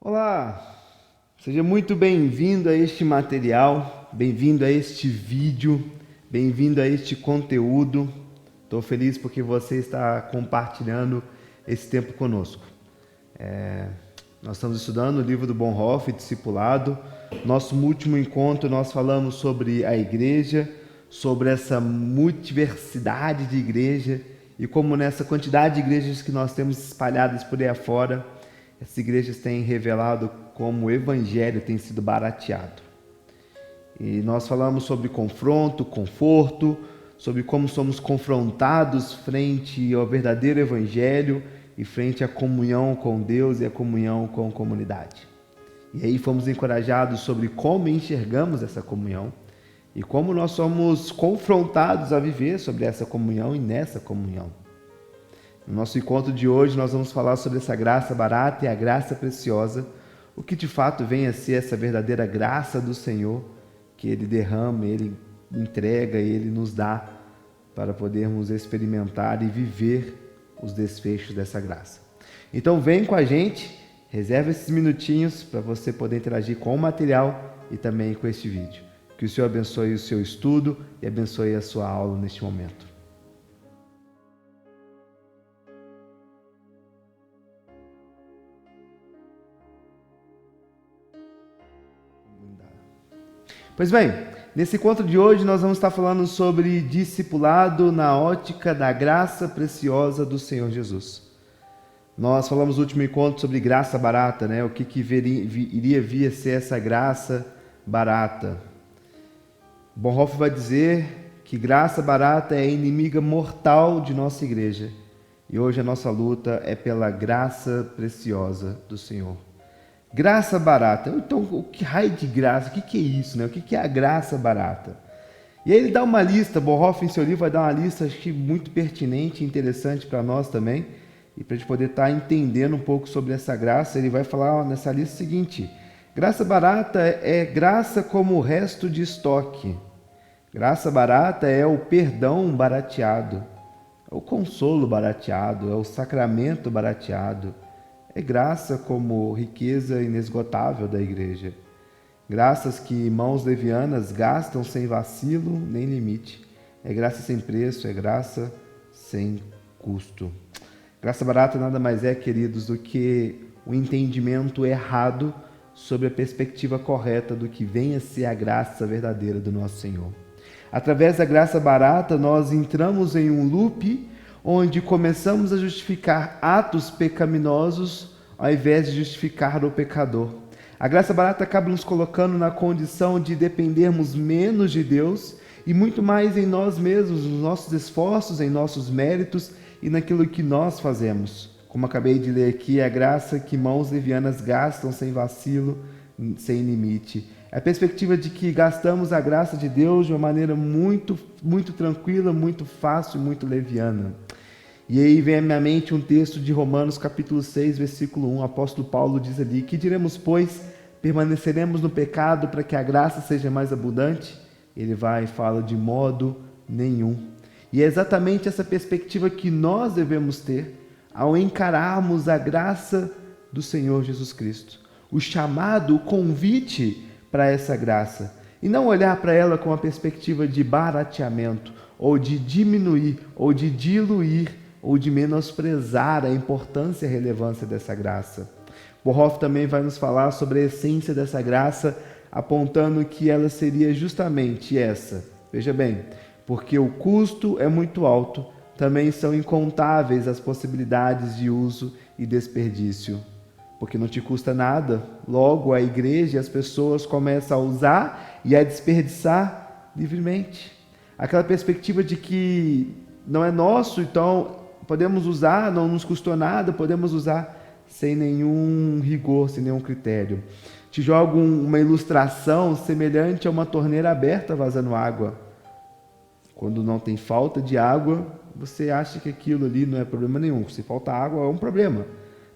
Olá, seja muito bem-vindo a este material, bem-vindo a este vídeo, bem-vindo a este conteúdo. Estou feliz porque você está compartilhando esse tempo conosco. Nós estamos estudando o livro do Bonhoeffer, Discipulado. Nosso último encontro nós falamos sobre a igreja, sobre essa multiversidade de igreja e como nessa quantidade de igrejas que nós temos espalhadas por aí afora, essas igrejas têm revelado como o evangelho tem sido barateado. E nós falamos sobre confronto, conforto, sobre como somos confrontados frente ao verdadeiro evangelho e frente à comunhão com Deus e à comunhão com a comunidade. E aí fomos encorajados sobre como enxergamos essa comunhão e como nós somos confrontados a viver sobre essa comunhão e nessa comunhão. No nosso encontro de hoje nós vamos falar sobre essa graça barata e a graça preciosa, o que de fato vem a ser essa verdadeira graça do Senhor, que Ele derrama, Ele entrega, Ele nos dá para podermos experimentar e viver os desfechos dessa graça. Então vem com a gente, reserva esses minutinhos para você poder interagir com o material e também com este vídeo. Que o Senhor abençoe o seu estudo e abençoe a sua aula neste momento. Pois bem, nesse encontro de hoje nós vamos estar falando sobre discipulado na ótica da graça preciosa do Senhor Jesus. Nós falamos no último encontro sobre graça barata, né? O que iria vir a ser essa graça barata. Bonhoeffer vai dizer que graça barata é inimiga mortal de nossa igreja. E hoje a nossa luta é pela graça preciosa do Senhor. Graça barata. Então, o que raio de graça? O que é isso, né? O que é a graça barata? E aí ele dá uma lista, Bonhoeffer em seu livro vai dar uma lista, acho que muito pertinente e interessante para nós também, e para a gente poder estar entendendo um pouco sobre essa graça. Ele vai falar nessa lista o seguinte: graça barata é graça como o resto de estoque. Graça barata é o perdão barateado, é o consolo barateado, é o sacramento barateado. É graça como riqueza inesgotável da igreja. Graças que mãos levianas gastam sem vacilo nem limite. É graça sem preço, é graça sem custo. Graça barata nada mais é, queridos, do que o entendimento errado sobre a perspectiva correta do que vem a ser a graça verdadeira do nosso Senhor. Através da graça barata, nós entramos em um loop onde começamos a justificar atos pecaminosos ao invés de justificar o pecador. A graça barata acaba nos colocando na condição de dependermos menos de Deus e muito mais em nós mesmos, nos nossos esforços, em nossos méritos e naquilo que nós fazemos. Como acabei de ler aqui, é a graça que mãos levianas gastam sem vacilo, sem limite. É a perspectiva de que gastamos a graça de Deus de uma maneira muito, muito tranquila, muito fácil, muito leviana. E aí vem à minha mente um texto de Romanos capítulo 6, versículo 1. O apóstolo Paulo diz ali: que diremos, pois? Permaneceremos no pecado para que a graça seja mais abundante? Ele vai e fala: de modo nenhum. E é exatamente essa perspectiva que nós devemos ter ao encararmos a graça do Senhor Jesus Cristo. O chamado, o convite para essa graça. E não olhar para ela com a perspectiva de barateamento, ou de diminuir, ou de diluir, ou de menosprezar a importância e a relevância dessa graça. Bonhoeffer também vai nos falar sobre a essência dessa graça, apontando que ela seria justamente essa. Veja bem, porque o custo é muito alto, também são incontáveis as possibilidades de uso e desperdício. Porque não te custa nada, logo a igreja e as pessoas começam a usar e a desperdiçar livremente. Aquela perspectiva de que não é nosso, então podemos usar, não nos custou nada, podemos usar sem nenhum rigor, sem nenhum critério. Te jogo uma ilustração semelhante a uma torneira aberta vazando água. Quando não tem falta de água, você acha que aquilo ali não é problema nenhum. Se falta água, é um problema.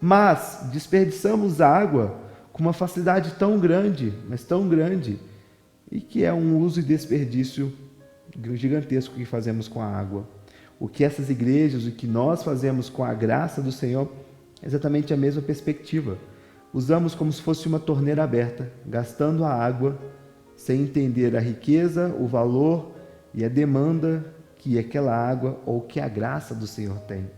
Mas desperdiçamos água com uma facilidade tão grande, mas tão grande, e que é um uso e desperdício gigantesco que fazemos com a água. O que essas igrejas, o que nós fazemos com a graça do Senhor, é exatamente a mesma perspectiva. usamos como se fosse uma torneira aberta, gastando a água sem entender a riqueza, o valor e a demanda que aquela água ou que a graça do Senhor tem.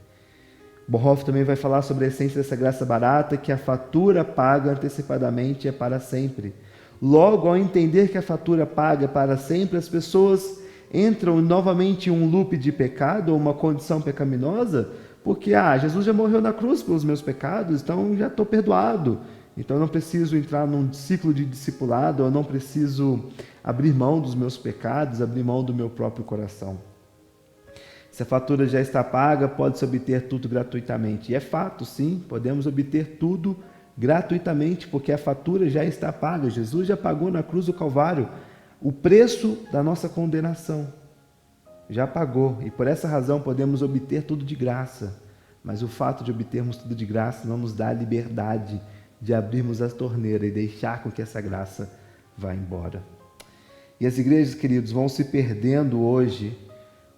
Bonhoeffer também vai falar sobre a essência dessa graça barata, que a fatura paga antecipadamente é para sempre. Logo, ao entender que a fatura paga é para sempre, as pessoas entram novamente em um loop de pecado ou uma condição pecaminosa, porque Jesus já morreu na cruz pelos meus pecados, então já estou perdoado. Então eu não preciso entrar num ciclo de discipulado, eu não preciso abrir mão dos meus pecados, abrir mão do meu próprio coração. Se a fatura já está paga, pode-se obter tudo gratuitamente. E é fato, sim, podemos obter tudo gratuitamente, porque a fatura já está paga. Jesus já pagou na cruz do Calvário o preço da nossa condenação. Já pagou, e por essa razão podemos obter tudo de graça. Mas o fato de obtermos tudo de graça não nos dá a liberdade de abrirmos a torneira e deixar com que essa graça vá embora. E as igrejas, queridos, vão se perdendo hoje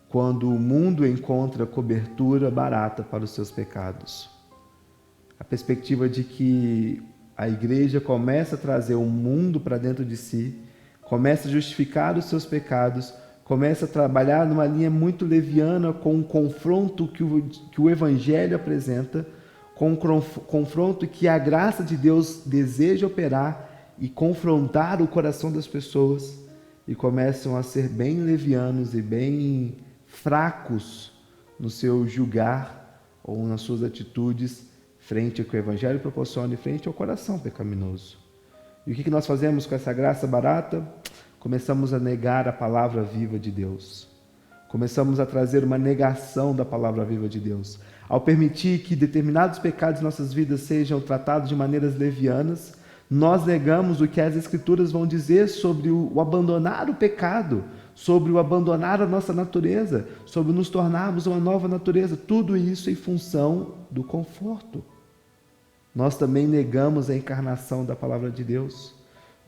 quando o mundo encontra cobertura barata para os seus pecados. A perspectiva de que a igreja começa a trazer o mundo para dentro de si, começa a justificar os seus pecados, começa a trabalhar numa linha muito leviana com o confronto que o Evangelho apresenta, com o confronto que a graça de Deus deseja operar e confrontar o coração das pessoas, e começam a ser bem levianos e bem fracos no seu julgar ou nas suas atitudes frente ao que o Evangelho proporciona e frente ao coração pecaminoso. E o que nós fazemos com essa graça barata? Começamos a negar a palavra viva de Deus. Começamos a trazer uma negação da palavra viva de Deus. Ao permitir que determinados pecados em nossas vidas sejam tratados de maneiras levianas, nós negamos o que as Escrituras vão dizer sobre o abandonar o pecado, sobre o abandonar a nossa natureza, sobre nos tornarmos uma nova natureza. Tudo isso em função do conforto. Nós também negamos a encarnação da palavra de Deus,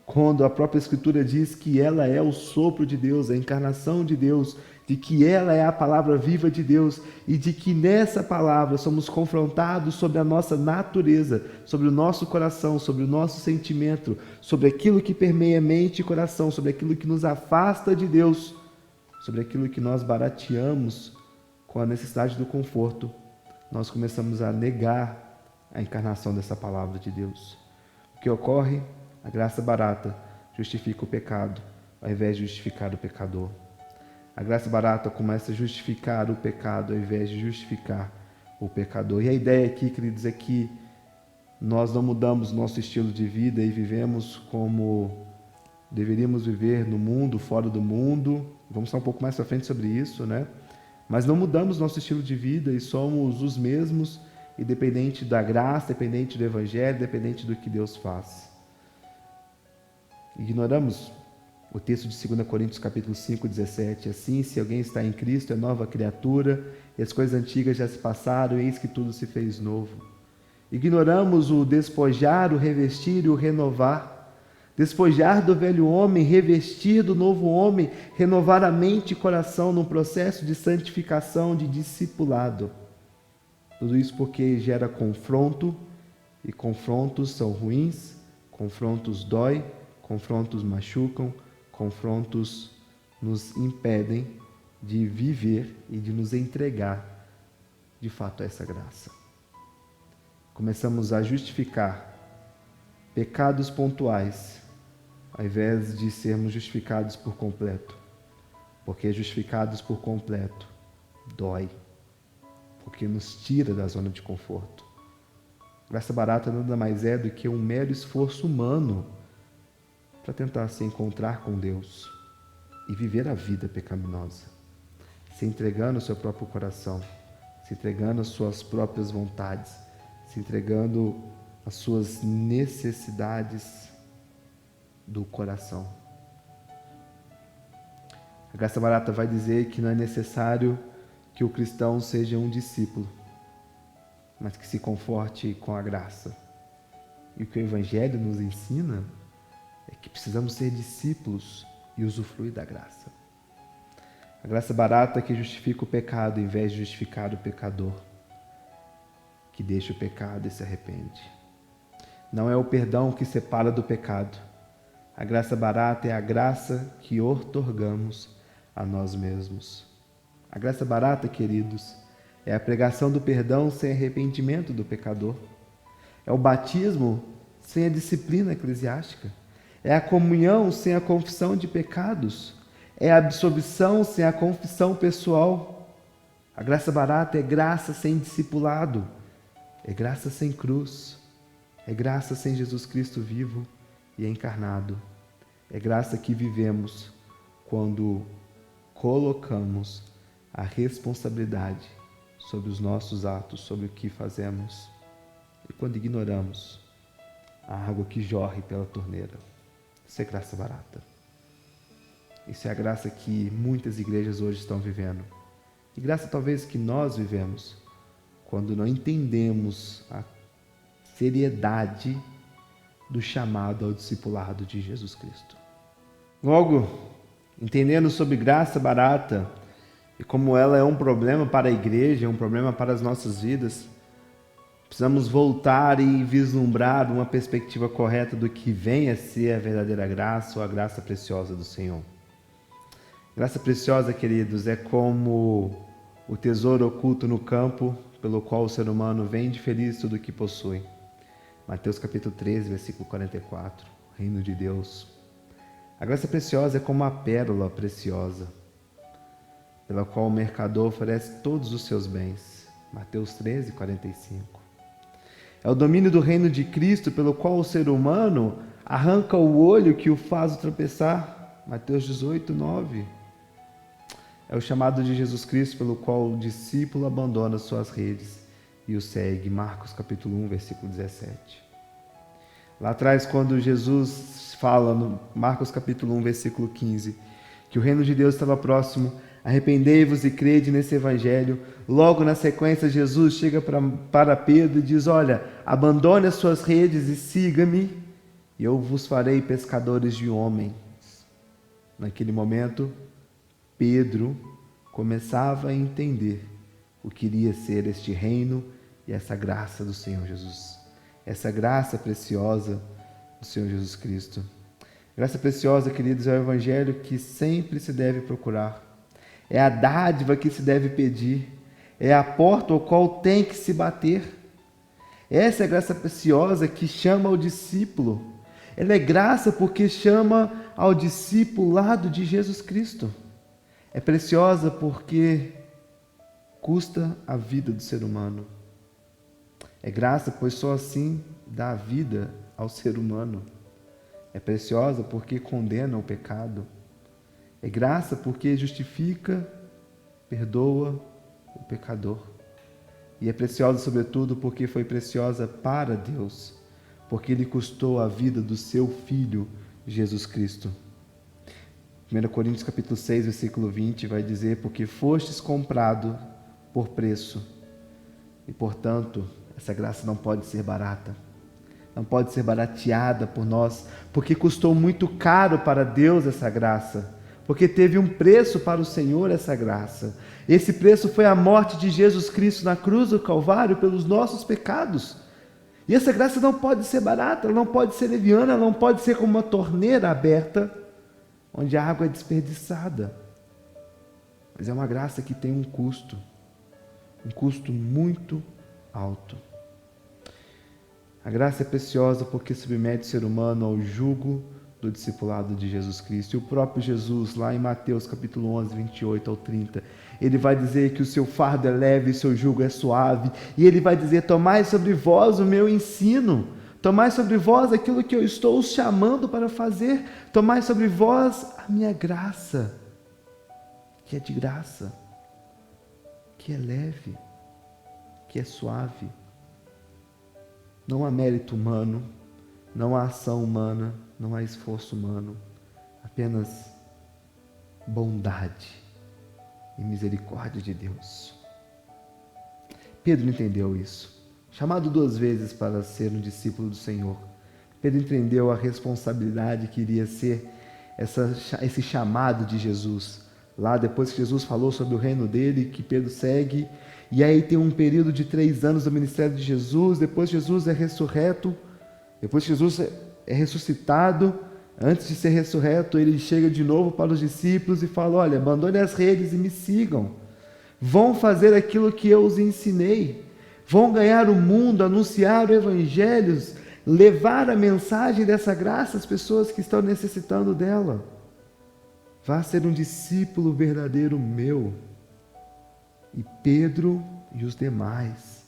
quando a própria Escritura diz que ela é o sopro de Deus, a encarnação de Deus, de que ela é a palavra viva de Deus e de que nessa palavra somos confrontados sobre a nossa natureza, sobre o nosso coração, sobre o nosso sentimento, sobre aquilo que permeia mente e coração, sobre aquilo que nos afasta de Deus, sobre aquilo que nós barateamos com a necessidade do conforto. Nós começamos a negar a encarnação dessa palavra de Deus. O que ocorre? A graça barata justifica o pecado, ao invés de justificar o pecador. A graça barata começa a justificar o pecado, ao invés de justificar o pecador. E a ideia aqui, queridos, é que nós não mudamos nosso estilo de vida e vivemos como deveríamos viver no mundo, fora do mundo. Vamos falar um pouco mais para frente sobre isso, né? Mas não mudamos nosso estilo de vida e somos os mesmos, independente da graça, dependente do Evangelho, dependente do que Deus faz. Ignoramos o texto de 2 Coríntios capítulo 5, 17. Assim, se alguém está em Cristo, é nova criatura, e as coisas antigas já se passaram, e eis que tudo se fez novo. Ignoramos o despojar, o revestir e o renovar. Despojar do velho homem, revestir do novo homem, renovar a mente e coração num processo de santificação, de discipulado. Tudo isso porque gera confronto, e confrontos são ruins, confrontos dói, confrontos machucam, confrontos nos impedem de viver e de nos entregar de fato a essa graça. Começamos a justificar pecados pontuais, ao invés de sermos justificados por completo. Porque justificados por completo dói, porque nos tira da zona de conforto. Graça barata nada mais é do que um mero esforço humano para tentar se encontrar com Deus e viver a vida pecaminosa, se entregando ao seu próprio coração, se entregando às suas próprias vontades, se entregando às suas necessidades do coração. A graça barata vai dizer que não é necessário que o cristão seja um discípulo, mas que se conforte com a graça. E o que o Evangelho nos ensina é que precisamos ser discípulos e usufruir da graça. A graça barata que justifica o pecado, em vez de justificar o pecador, que deixa o pecado e se arrepende. não é o perdão que separa do pecado. A graça barata é a graça que outorgamos a nós mesmos. A graça barata, queridos, é a pregação do perdão sem arrependimento do pecador. É o batismo sem a disciplina eclesiástica. É a comunhão sem a confissão de pecados. É a absolvição sem a confissão pessoal. A graça barata é graça sem discipulado. É graça sem cruz. É graça sem Jesus Cristo vivo e encarnado. É graça que vivemos quando colocamos a responsabilidade sobre os nossos atos, sobre o que fazemos, e quando ignoramos a água que jorre pela torneira. Isso é graça barata. Isso é a graça que muitas igrejas hoje estão vivendo. E graça talvez que nós vivemos quando não entendemos a seriedade do chamado ao discipulado de Jesus Cristo. Logo, entendendo sobre graça barata e como ela é um problema para a igreja, um problema para as nossas vidas, precisamos voltar e vislumbrar uma perspectiva correta do que vem a ser a verdadeira graça ou a graça preciosa do Senhor. Graça preciosa, queridos, é como o tesouro oculto no campo pelo qual o ser humano vende feliz tudo o que possui. Mateus capítulo 13, versículo 44, Reino de Deus. A graça preciosa é como a pérola preciosa, pela qual o mercador oferece todos os seus bens. Mateus 13, 45. É o domínio do reino de Cristo pelo qual o ser humano arranca o olho que o faz tropeçar. Mateus 18, 9. É o chamado de Jesus Cristo pelo qual o discípulo abandona suas redes e o segue. Marcos capítulo 1, versículo 17. Lá atrás, quando Jesus fala no Marcos capítulo 1, versículo 15, que o reino de Deus estava próximo, arrependei-vos e crede nesse evangelho. Logo na sequência, Jesus chega para Pedro e diz: olha, abandone as suas redes e siga-me, e eu vos farei pescadores de homens. Naquele momento, Pedro começava a entender o que iria ser este reino e essa graça do Senhor Jesus. Essa graça preciosa do Senhor Jesus Cristo. Graça preciosa, queridos, é o evangelho que sempre se deve procurar. É a dádiva que se deve pedir. É a porta ao qual tem que se bater. Essa é a graça preciosa que chama o discípulo. Ela é graça porque chama ao discipulado de Jesus Cristo. É preciosa porque custa a vida do ser humano. É graça, pois só assim dá a vida ao ser humano. É preciosa porque condena o pecado. É graça porque justifica, perdoa o pecador. E é preciosa, sobretudo, porque foi preciosa para Deus, porque Ele custou a vida do seu Filho, Jesus Cristo. 1 Coríntios capítulo 6, versículo 20, vai dizer: porque fostes comprado por preço, e, portanto, essa graça não pode ser barata, não pode ser barateada por nós, porque custou muito caro para Deus essa graça, porque teve um preço para o Senhor essa graça. Esse preço foi a morte de Jesus Cristo na cruz do Calvário pelos nossos pecados. E essa graça não pode ser barata, ela não pode ser leviana, ela não pode ser como uma torneira aberta, onde a água é desperdiçada. Mas é uma graça que tem um custo muito alto. A graça é preciosa porque submete o ser humano ao jugo do discipulado de Jesus Cristo. E o próprio Jesus, lá em Mateus capítulo 11, 28 ao 30, ele vai dizer que o seu fardo é leve e o seu jugo é suave. E ele vai dizer: tomai sobre vós o meu ensino, tomai sobre vós aquilo que eu estou os chamando para fazer, tomai sobre vós a minha graça, que é de graça, que é leve, que é suave. Não há mérito humano, não há ação humana, não há esforço humano, apenas bondade e misericórdia de Deus. Pedro entendeu isso. Chamado 2 vezes para ser um discípulo do Senhor, Pedro entendeu a responsabilidade que iria ser esse chamado de Jesus. Lá, depois que Jesus falou sobre o reino dele, que Pedro segue, e aí tem um período de 3 anos do ministério de Jesus. Depois Jesus é ressurreto, Depois que Jesus é ressuscitado, antes de ser ressurreto, ele chega de novo para os discípulos e fala: olha, abandone as redes e me sigam. Vão fazer aquilo que eu os ensinei. Vão ganhar o mundo, anunciar o evangelho, levar a mensagem dessa graça às pessoas que estão necessitando dela. Vá ser um discípulo verdadeiro meu. E Pedro e os demais,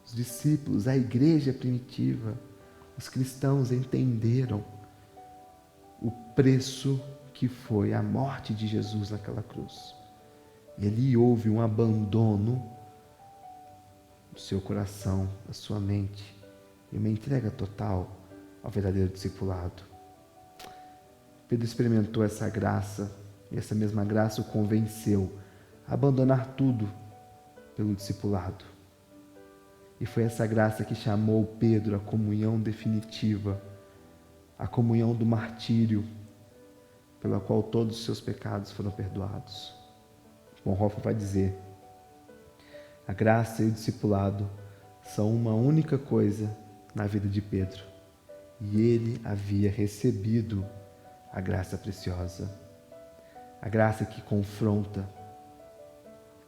os discípulos, a igreja primitiva, os cristãos entenderam o preço que foi a morte de Jesus naquela cruz. E ali houve um abandono do seu coração, da sua mente, e uma entrega total ao verdadeiro discipulado. Pedro experimentou essa graça, e essa mesma graça o convenceu a abandonar tudo pelo discipulado. E foi essa graça que chamou Pedro à comunhão definitiva, a comunhão do martírio, pela qual todos os seus pecados foram perdoados. Bonhoeffer vai dizer: a graça e o discipulado são uma única coisa na vida de Pedro, e ele havia recebido a graça preciosa, a graça que confronta,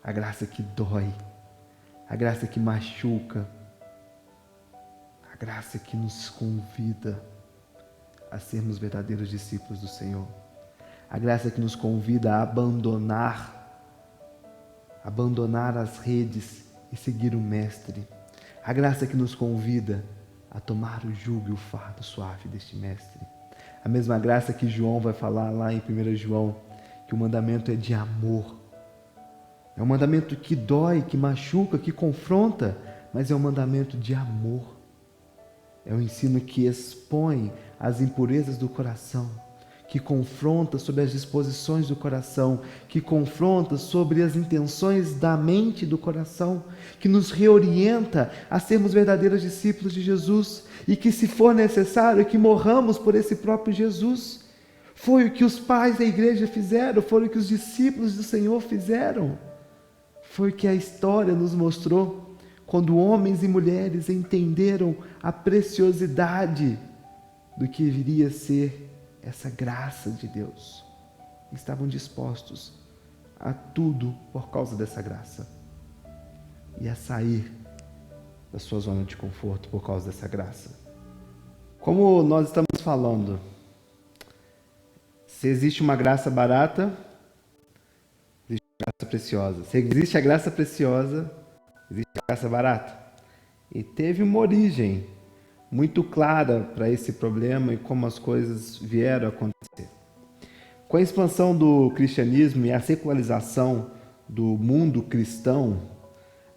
a graça que dói, a graça que machuca, a graça que nos convida a sermos verdadeiros discípulos do Senhor, a graça que nos convida a abandonar as redes e seguir o Mestre, a graça que nos convida a tomar o jugo e o fardo suave deste Mestre, a mesma graça que João vai falar lá em 1 João, que o mandamento é de amor. É um mandamento que dói, que machuca, que confronta, mas é um mandamento de amor. É um ensino que expõe as impurezas do coração, que confronta sobre as disposições do coração, que confronta sobre as intenções da mente e do coração, que nos reorienta a sermos verdadeiros discípulos de Jesus e que, se for necessário, que morramos por esse próprio Jesus. Foi o que os pais da igreja fizeram, foi o que os discípulos do Senhor fizeram. Foi o que a história nos mostrou, quando homens e mulheres entenderam a preciosidade do que viria a ser essa graça de Deus. Estavam dispostos a tudo por causa dessa graça e a sair da sua zona de conforto por causa dessa graça. Como nós estamos falando, se existe uma graça barata, existe uma graça preciosa. Se existe a graça preciosa, existe a graça barata. E teve uma origem muito clara para esse problema e como as coisas vieram a acontecer. Com a expansão do cristianismo e a secularização do mundo cristão,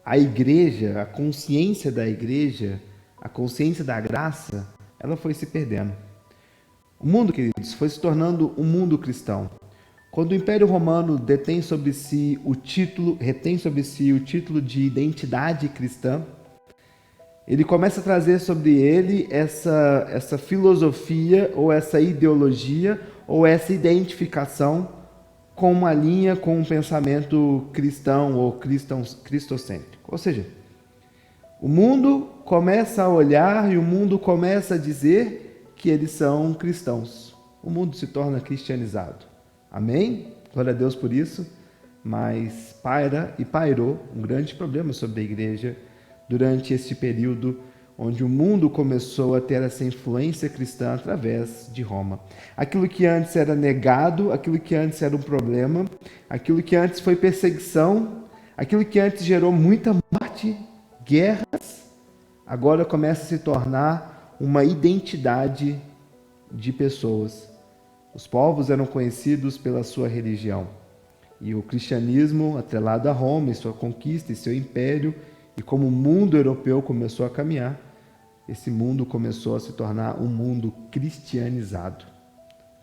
a igreja, a consciência da igreja, a consciência da graça, ela foi se perdendo. O mundo, queridos, foi se tornando um mundo cristão. Quando o Império Romano retém sobre si o título de identidade cristã, ele começa a trazer sobre ele essa filosofia, ou essa ideologia, ou essa identificação com uma linha, com um pensamento cristão ou cristocêntrico. Ou seja, o mundo começa a olhar e o mundo começa a dizer que eles são cristãos. O mundo se torna cristianizado. Amém? Glória a Deus por isso. Mas pairou um grande problema sobre a igreja durante esse período onde o mundo começou a ter essa influência cristã através de Roma. Aquilo que antes era negado, aquilo que antes era um problema, aquilo que antes foi perseguição, aquilo que antes gerou muita morte, guerras, agora começa a se tornar uma identidade de pessoas. Os povos eram conhecidos pela sua religião. E o cristianismo, atrelado a Roma e sua conquista e seu império, e como o mundo europeu começou a caminhar, esse mundo começou a se tornar um mundo cristianizado,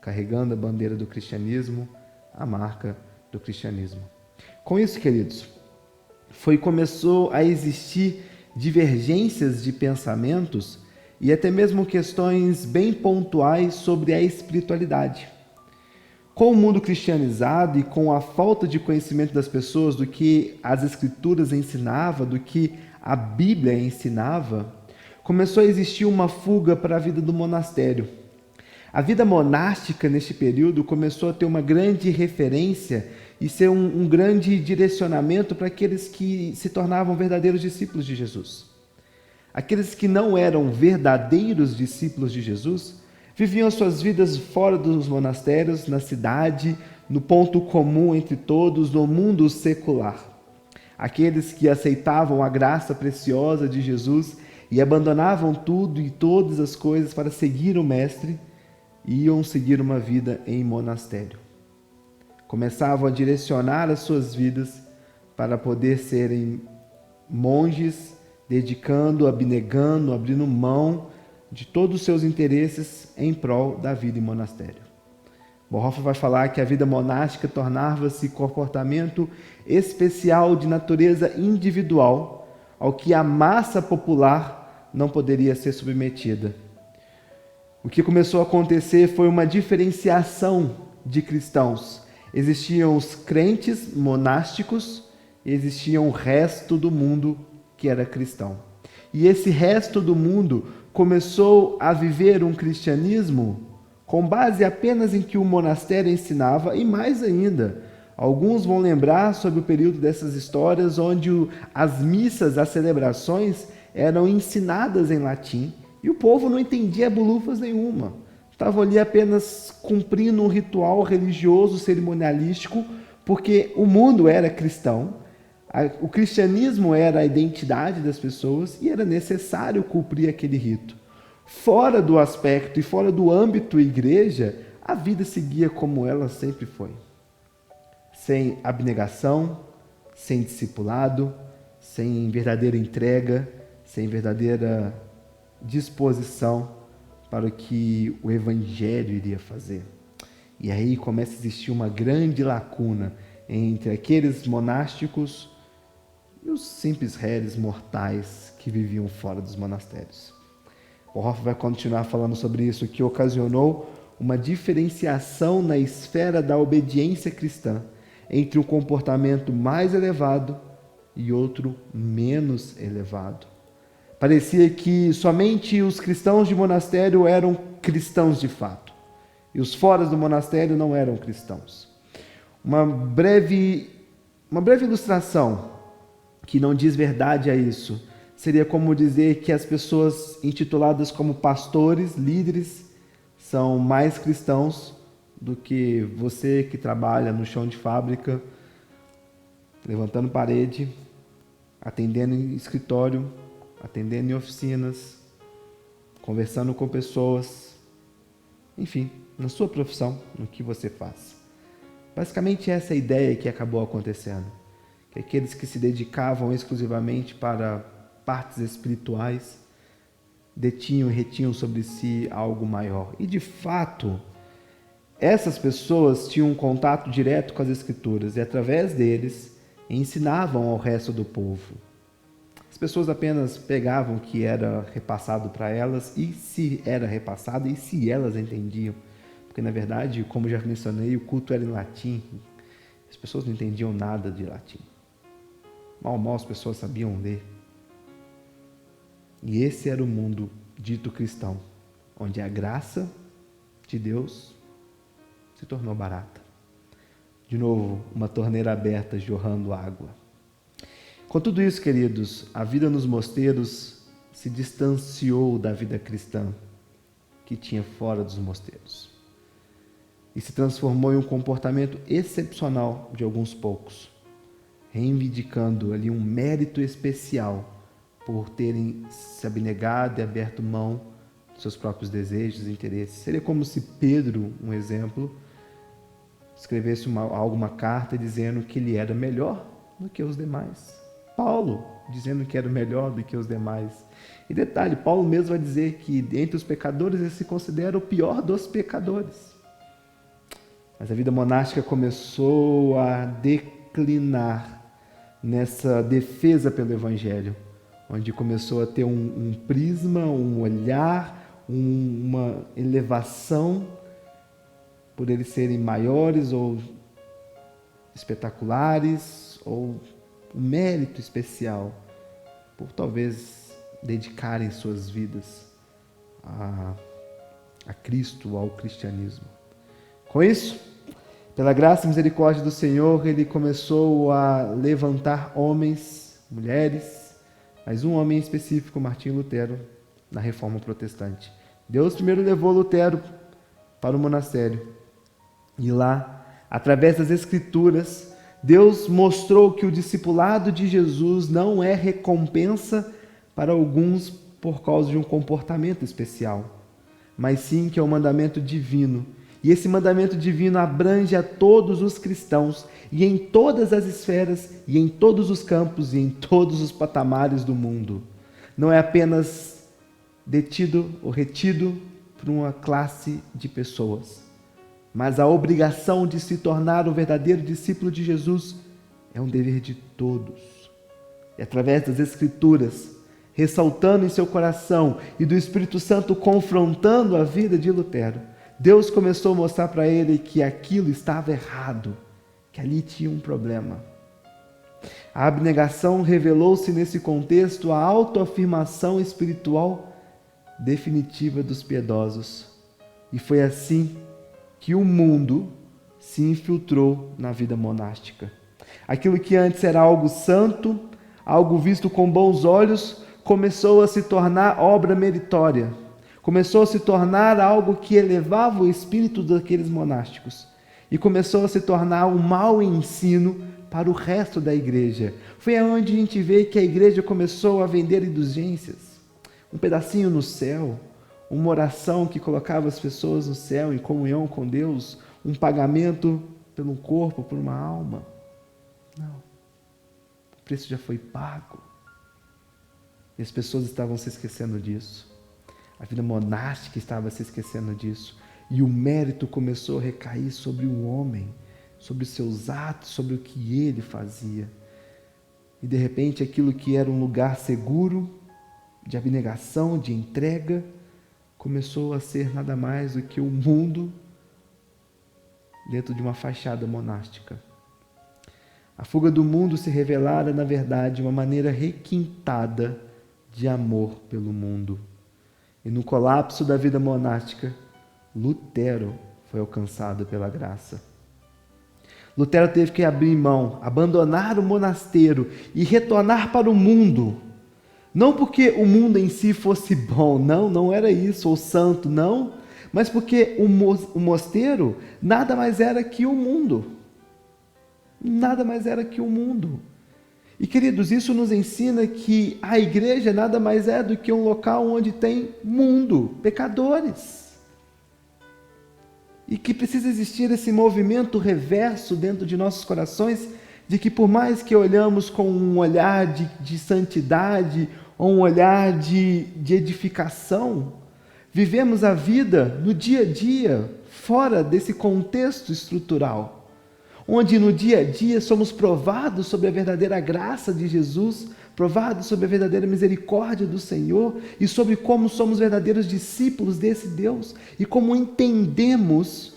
carregando a bandeira do cristianismo, a marca do cristianismo. Com isso, queridos, começou a existir divergências de pensamentos e até mesmo questões bem pontuais sobre a espiritualidade. Com o mundo cristianizado e com a falta de conhecimento das pessoas do que as Escrituras ensinavam, do que a Bíblia ensinava, começou a existir uma fuga para a vida do monastério. A vida monástica neste período começou a ter uma grande referência e ser um grande direcionamento para aqueles que se tornavam verdadeiros discípulos de Jesus. Aqueles que não eram verdadeiros discípulos de Jesus viviam as suas vidas fora dos monastérios, na cidade, no ponto comum entre todos, no mundo secular. Aqueles que aceitavam a graça preciosa de Jesus e abandonavam tudo e todas as coisas para seguir o Mestre, iam seguir uma vida em monastério. Começavam a direcionar as suas vidas para poder serem monges, dedicando, abnegando, abrindo mão de todos os seus interesses em prol da vida em monastério. Bonhoeffer vai falar que a vida monástica tornava-se comportamento especial de natureza individual, ao que a massa popular não poderia ser submetida. O que começou a acontecer foi uma diferenciação de cristãos. Existiam os crentes monásticos e existia o resto do mundo que era cristão. E esse resto do mundo começou a viver um cristianismo com base apenas em que o monastério ensinava, e mais ainda, alguns vão lembrar sobre o período dessas histórias onde as missas, as celebrações eram ensinadas em latim e o povo não entendia bolufas nenhuma. Estavam ali apenas cumprindo um ritual religioso, cerimonialístico, porque o mundo era cristão, o cristianismo era a identidade das pessoas e era necessário cumprir aquele rito. Fora do aspecto e fora do âmbito igreja, a vida seguia como ela sempre foi. Sem abnegação, sem discipulado, sem verdadeira entrega, sem verdadeira disposição para o que o Evangelho iria fazer. E aí começa a existir uma grande lacuna entre aqueles monásticos e os simples réis mortais que viviam fora dos monastérios. Bonhoeffer vai continuar falando sobre isso, que ocasionou uma diferenciação na esfera da obediência cristã entre um comportamento mais elevado e outro menos elevado. Parecia que somente os cristãos de monastério eram cristãos de fato, e os fora do monastério não eram cristãos. Uma breve ilustração que não diz verdade a isso seria como dizer que as pessoas intituladas como pastores, líderes, são mais cristãos do que você que trabalha no chão de fábrica, levantando parede, atendendo em escritório, atendendo em oficinas, conversando com pessoas, enfim, na sua profissão, no que você faz. Basicamente essa é a ideia que acabou acontecendo, que aqueles que se dedicavam exclusivamente para partes espirituais detinham e retinham sobre si algo maior. E de fato, essas pessoas tinham um contato direto com as Escrituras e através deles ensinavam ao resto do povo. As pessoas apenas pegavam o que era repassado para elas e se era repassado e se elas entendiam. Porque na verdade, como já mencionei, o culto era em latim. As pessoas não entendiam nada de latim. Mal as pessoas sabiam ler. E esse era o mundo dito cristão, onde a graça de Deus se tornou barata. De novo, uma torneira aberta jorrando água. Com tudo isso, queridos, a vida nos mosteiros se distanciou da vida cristã que tinha fora dos mosteiros e se transformou em um comportamento excepcional de alguns poucos, reivindicando ali um mérito especial por terem se abnegado e aberto mão dos seus próprios desejos e interesses. Seria como se Pedro, um exemplo, escrevesse alguma carta dizendo que ele era melhor do que os demais. Paulo, dizendo que era melhor do que os demais. E detalhe, Paulo mesmo vai dizer que entre os pecadores ele se considera o pior dos pecadores. Mas a vida monástica começou a declinar nessa defesa pelo Evangelho, onde começou a ter um prisma, um olhar, uma elevação por eles serem maiores ou espetaculares, ou um mérito especial por talvez dedicarem suas vidas a Cristo, ao cristianismo. Com isso, pela graça e misericórdia do Senhor, ele começou a levantar homens, mulheres, mas um homem em específico, Martinho Lutero, na Reforma Protestante. Deus primeiro levou Lutero para o monastério. E lá, através das Escrituras, Deus mostrou que o discipulado de Jesus não é recompensa para alguns por causa de um comportamento especial, mas sim que é um mandamento divino. E esse mandamento divino abrange a todos os cristãos, e em todas as esferas, e em todos os campos, e em todos os patamares do mundo. Não é apenas detido ou retido por uma classe de pessoas, mas a obrigação de se tornar o verdadeiro discípulo de Jesus é um dever de todos. E através das Escrituras, ressaltando em seu coração e do Espírito Santo confrontando a vida de Lutero, Deus começou a mostrar para ele que aquilo estava errado, que ali tinha um problema. A abnegação revelou-se nesse contexto a autoafirmação espiritual definitiva dos piedosos. E foi assim que o mundo se infiltrou na vida monástica. Aquilo que antes era algo santo, algo visto com bons olhos, começou a se tornar obra meritória. Começou a se tornar algo que elevava o espírito daqueles monásticos. E começou a se tornar um mau ensino para o resto da igreja. Foi onde a gente vê que a igreja começou a vender indulgências. Um pedacinho no céu, uma oração que colocava as pessoas no céu em comunhão com Deus, um pagamento pelo corpo, por uma alma. Não. O preço já foi pago. E as pessoas estavam se esquecendo disso. A vida monástica estava se esquecendo disso. E o mérito começou a recair sobre o homem, sobre os seus atos, sobre o que ele fazia. E de repente aquilo que era um lugar seguro, de abnegação, de entrega, começou a ser nada mais do que o mundo dentro de uma fachada monástica. A fuga do mundo se revelara, na verdade, uma maneira requintada de amor pelo mundo. E no colapso da vida monástica, Lutero foi alcançado pela graça. Lutero teve que abrir mão, abandonar o monasteiro e retornar para o mundo. Não porque o mundo em si fosse bom, não era isso, ou santo, não, mas porque o mosteiro nada mais era que o mundo. Nada mais era que o mundo. E, queridos, isso nos ensina que a igreja nada mais é do que um local onde tem mundo, pecadores. E que precisa existir esse movimento reverso dentro de nossos corações, de que por mais que olhamos com um olhar de santidade, ou um olhar de edificação, vivemos a vida no dia a dia, fora desse contexto estrutural, onde no dia a dia somos provados sobre a verdadeira graça de Jesus, provados sobre a verdadeira misericórdia do Senhor e sobre como somos verdadeiros discípulos desse Deus e como entendemos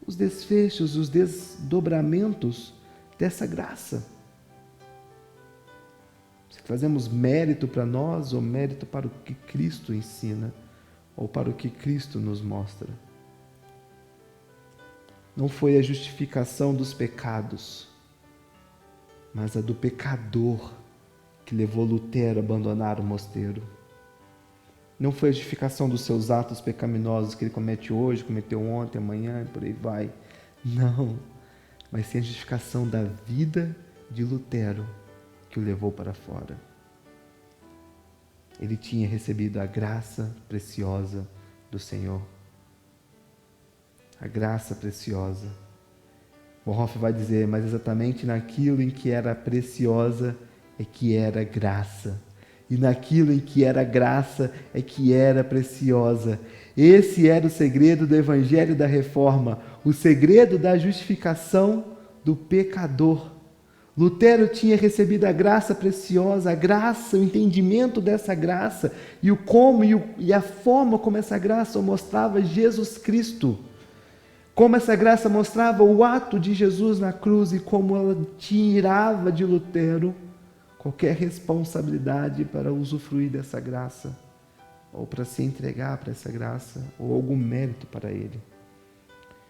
os desfechos, os desdobramentos dessa graça. Se trazemos mérito para nós ou mérito para o que Cristo ensina ou para o que Cristo nos mostra. Não foi a justificação dos pecados, mas a do pecador que levou Lutero a abandonar o mosteiro. Não foi a justificação dos seus atos pecaminosos que ele comete hoje, cometeu ontem, amanhã e por aí vai. Não, mas sim a justificação da vida de Lutero que o levou para fora. Ele tinha recebido a graça preciosa do Senhor. A graça preciosa. Bonhoeffer vai dizer, mas exatamente naquilo em que era preciosa é que era graça. E naquilo em que era graça é que era preciosa. Esse era o segredo do Evangelho da Reforma, o segredo da justificação do pecador. Lutero tinha recebido a graça preciosa, a graça, o entendimento dessa graça, e o como e a forma como essa graça mostrava Jesus Cristo. Como essa graça mostrava o ato de Jesus na cruz e como ela tirava de Lutero qualquer responsabilidade para usufruir dessa graça, ou para se entregar para essa graça, ou algum mérito para Ele.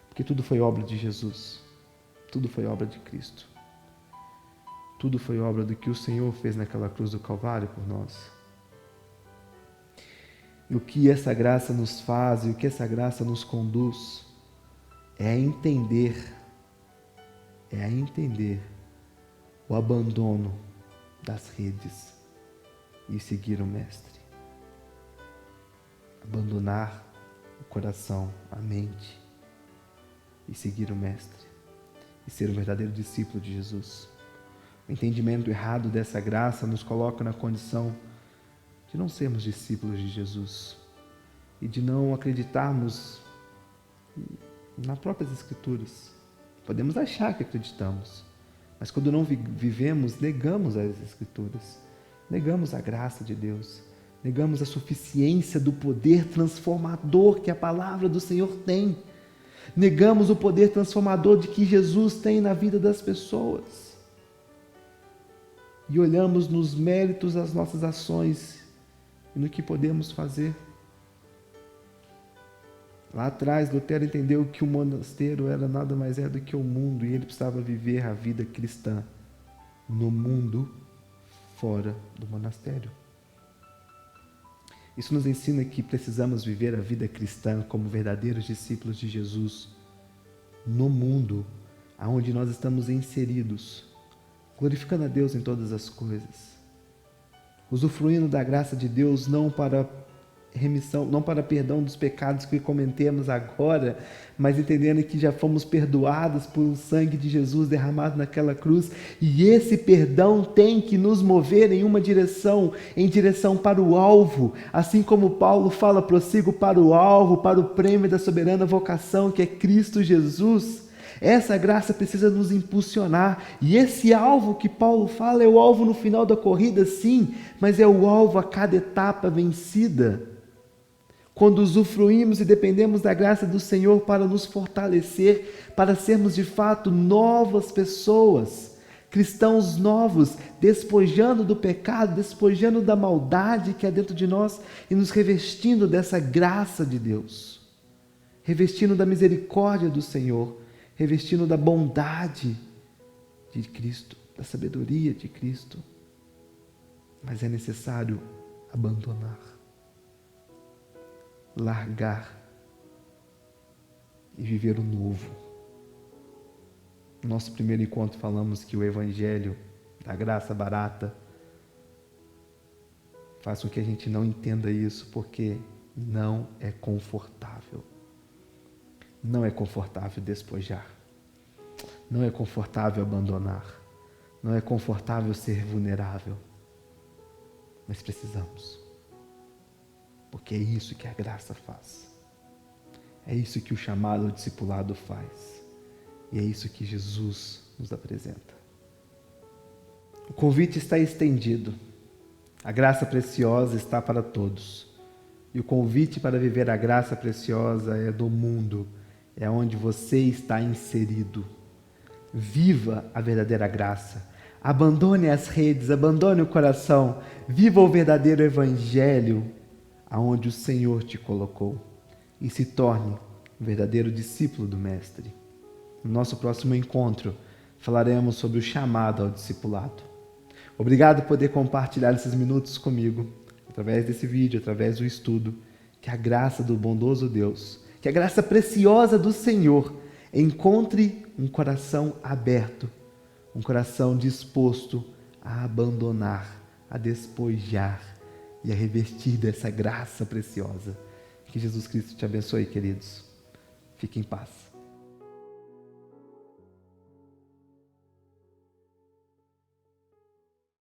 Porque tudo foi obra de Jesus, tudo foi obra de Cristo. Tudo foi obra do que o Senhor fez naquela cruz do Calvário por nós. E o que essa graça nos faz e o que essa graça nos conduz é a entender o abandono das redes e seguir o Mestre. Abandonar o coração, a mente e seguir o Mestre e ser um verdadeiro discípulo de Jesus. O entendimento errado dessa graça nos coloca na condição de não sermos discípulos de Jesus e de não acreditarmos nas próprias Escrituras. Podemos achar que acreditamos, mas quando não vivemos, negamos as Escrituras, negamos a graça de Deus, negamos a suficiência do poder transformador que a palavra do Senhor tem, negamos o poder transformador de que Jesus tem na vida das pessoas. E olhamos nos méritos das nossas ações e no que podemos fazer. Lá atrás, Lutero entendeu que o monasteiro era nada mais do que o mundo e ele precisava viver a vida cristã no mundo, fora do monastério. Isso nos ensina que precisamos viver a vida cristã como verdadeiros discípulos de Jesus no mundo aonde nós estamos inseridos, glorificando a Deus em todas as coisas, usufruindo da graça de Deus não para remissão, não para perdão dos pecados que cometemos agora, mas entendendo que já fomos perdoados por o sangue de Jesus derramado naquela cruz, e esse perdão tem que nos mover em uma direção, em direção para o alvo, assim como Paulo fala, prossigo para o alvo, para o prêmio da soberana vocação que é Cristo Jesus. Essa graça precisa nos impulsionar, e esse alvo que Paulo fala é o alvo no final da corrida, sim, mas é o alvo a cada etapa vencida. Quando usufruímos e dependemos da graça do Senhor para nos fortalecer, para sermos de fato novas pessoas, cristãos novos, despojando do pecado, despojando da maldade que há dentro de nós e nos revestindo dessa graça de Deus, revestindo da misericórdia do Senhor, revestindo da bondade de Cristo, da sabedoria de Cristo. Mas é necessário abandonar, largar e viver o novo. No nosso primeiro encontro falamos que o Evangelho da graça barata faz com que a gente não entenda isso, porque não é confortável. Não é confortável despojar. Não é confortável abandonar. Não é confortável ser vulnerável. Mas precisamos. Porque é isso que a graça faz. É isso que o chamado ao discipulado faz. E é isso que Jesus nos apresenta. O convite está estendido. A graça preciosa está para todos. E o convite para viver a graça preciosa é do mundo. É onde você está inserido. Viva a verdadeira graça. Abandone as redes, abandone o coração. Viva o verdadeiro evangelho aonde o Senhor te colocou. E se torne um verdadeiro discípulo do Mestre. No nosso próximo encontro, falaremos sobre o chamado ao discipulado. Obrigado por poder compartilhar esses minutos comigo, através desse vídeo, através do estudo. Que a graça do bondoso Deus, que a graça preciosa do Senhor encontre um coração aberto, um coração disposto a abandonar, a despojar e a revestir dessa graça preciosa. Que Jesus Cristo te abençoe, queridos. Fique em paz.